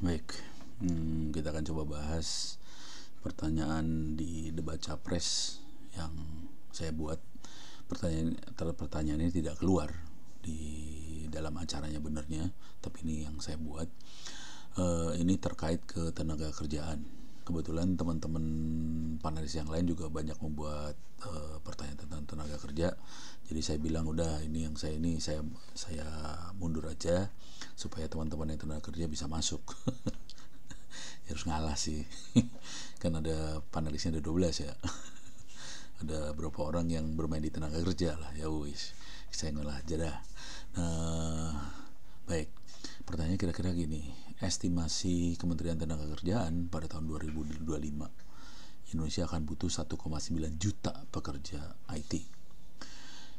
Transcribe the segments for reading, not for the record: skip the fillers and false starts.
Baik, kita akan coba bahas pertanyaan di debat capres yang saya buat. Pertanyaan ini tidak keluar di dalam acaranya benernya, tapi ini yang saya buat. Ini terkait ke tenaga kerjaan. Kebetulan teman-teman panelis yang lain juga banyak membuat pertanyaan tentang tenaga kerja. Jadi saya bilang udah ini saya mundur aja supaya teman-teman yang tenaga kerja bisa masuk. Ya harus ngalah sih. Kan ada panelisnya ada 12 ya. Ada berapa orang yang bermain di tenaga kerja lah. Ya wis, saya ngalah aja dah. Baik. Pertanyaannya kira-kira gini. Estimasi Kementerian Tenaga Kerjaan pada tahun 2025 Indonesia akan butuh 1,9 juta pekerja IT,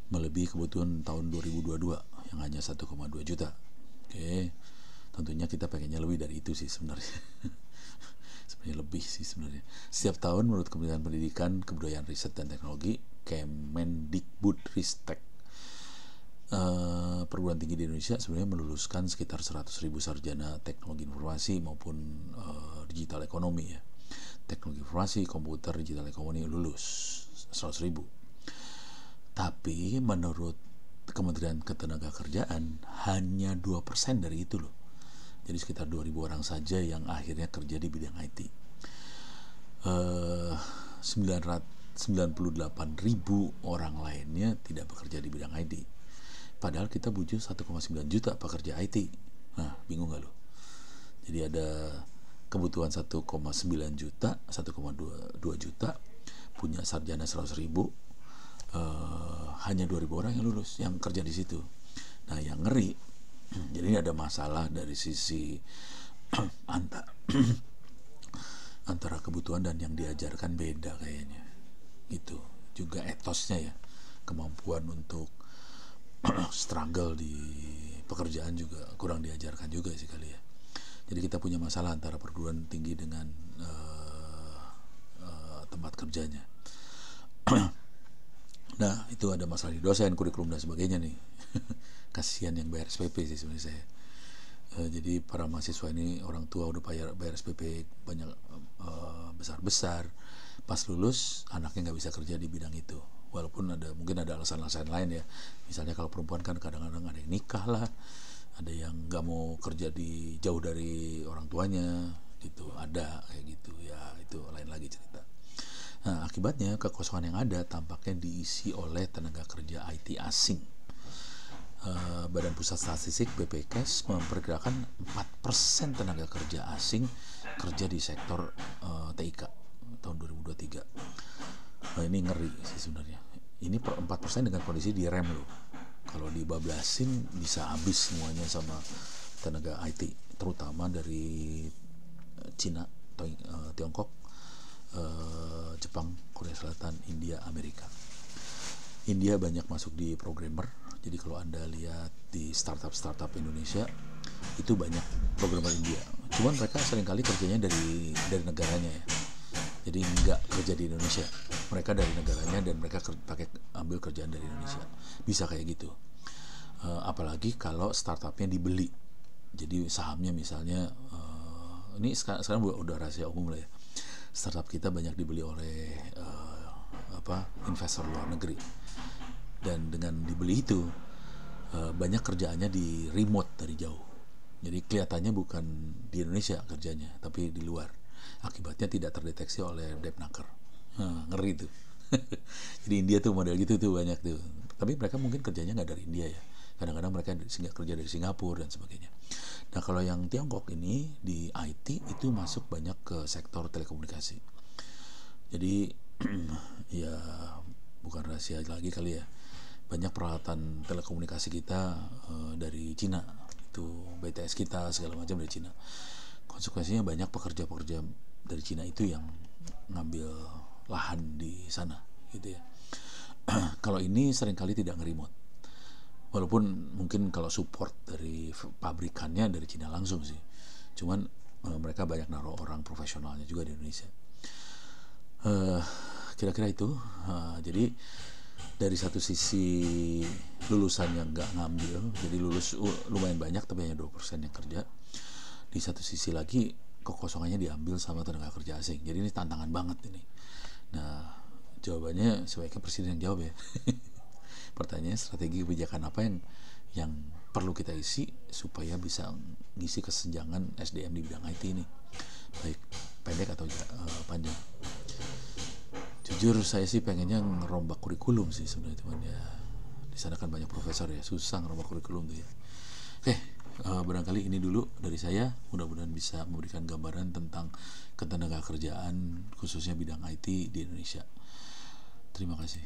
melebihi kebutuhan tahun 2022 yang hanya 1,2 juta. Oke, tentunya kita pengennya lebih dari itu sih sebenarnya. Sebenarnya lebih sih sebenarnya. Setiap tahun menurut Kementerian Pendidikan, Kebudayaan, Riset dan Teknologi Kemendikbudristek, perguruan tinggi di Indonesia sebenarnya meluluskan sekitar 100.000 sarjana teknologi informasi maupun digital ekonomi ya. Teknologi informasi, komputer, digital ekonomi lulus 100.000. Tapi menurut Kementerian Ketenagakerjaan hanya 2% dari itu loh. Jadi sekitar 2.000 orang saja yang akhirnya kerja di bidang IT. 98.000 orang lainnya tidak bekerja di bidang IT. Padahal kita butuh 1,9 juta pekerja IT. Nah, bingung gak lo? Jadi ada kebutuhan 1,9 juta, 1,2 juta, punya sarjana 100.000, hanya 2.000 orang yang lulus, yang kerja di situ. Nah, yang ngeri, jadi ada masalah dari sisi antara kebutuhan dan yang diajarkan beda kayaknya. Gitu. Juga etosnya ya, kemampuan untuk struggle di pekerjaan juga kurang diajarkan juga sih kali ya. Jadi kita punya masalah antara perguruan tinggi dengan tempat kerjanya. Nah, itu ada masalah di dosen, kurikulum dan sebagainya nih. Kasihan yang bayar SPP sih sebenarnya saya. Jadi para mahasiswa ini orang tua udah bayar SPP banyak besar-besar, pas lulus anaknya nggak bisa kerja di bidang itu. Walaupun mungkin ada alasan-alasan lain ya. Misalnya kalau perempuan kan kadang-kadang ada yang nikah lah, ada yang nggak mau kerja jauh dari orang tuanya gitu, ada kayak gitu ya, itu lain lagi cerita. Nah, akibatnya kekosongan yang ada tampaknya diisi oleh tenaga kerja IT asing. Badan Pusat Statistik BPKS memperkirakan 4% tenaga kerja asing kerja di sektor TIK tahun 2023. Nah, ini ngeri sih sebenarnya. Ini 4% dengan kondisi direm loh. Kalau dibablasin bisa habis semuanya sama tenaga IT, terutama dari Cina, Tiongkok, Jepang, Korea Selatan, India, Amerika. India banyak masuk di programmer. Jadi kalau Anda lihat di startup Indonesia itu banyak programmer India. Cuman mereka seringkali kerjanya dari negaranya ya. Jadi nggak kerja di Indonesia, mereka dari negaranya dan mereka ambil kerjaan dari Indonesia. Bisa kayak gitu. Apalagi kalau startupnya dibeli. Jadi sahamnya misalnya, ini sekarang udah rahasia umum lah ya. Startup kita banyak dibeli oleh investor luar negeri. Dan dengan dibeli itu banyak kerjaannya di remote dari jauh. Jadi kelihatannya bukan di Indonesia kerjanya, tapi di luar. Akibatnya tidak terdeteksi oleh Depnaker. Ngeri tuh. Jadi India tuh model gitu tuh banyak tuh. Tapi mereka mungkin kerjanya nggak dari India ya. Kadang-kadang mereka kerja dari Singapura dan sebagainya. Nah, kalau yang Tiongkok ini di IT itu masuk banyak ke sektor telekomunikasi. Jadi ya bukan rahasia lagi kali ya. Banyak peralatan telekomunikasi kita dari Cina. Itu BTS kita segala macam dari Cina. Konsekuensinya banyak pekerja-pekerja dari Cina itu yang ngambil lahan di sana gitu ya. Kalau ini seringkali tidak nge-remote. Walaupun mungkin kalau support dari pabrikannya dari Cina langsung sih. Cuman mereka banyak naruh orang profesionalnya juga di Indonesia. Kira-kira itu. Jadi dari satu sisi lulusan yang nggak ngambil, jadi lulus lumayan banyak tapi hanya 2% yang kerja. Di di satu sisi lagi kekosongannya diambil sama tenaga kerja asing. Jadi ini tantangan banget ini. Nah, jawabannya sebaiknya presiden yang jawab ya. Pertanyaannya, strategi kebijakan apa yang perlu kita isi supaya bisa ngisi kesenjangan SDM di bidang IT ini, baik pendek atau panjang. Jujur saya sih pengennya ngerombak kurikulum sih sebenarnya, cuman ya di sana kan banyak profesor ya, susah ngerombak kurikulum tuh ya. Oke, barangkali ini dulu dari saya, mudah-mudahan bisa memberikan gambaran tentang ketenaga kerjaan khususnya bidang IT di Indonesia. Terima kasih.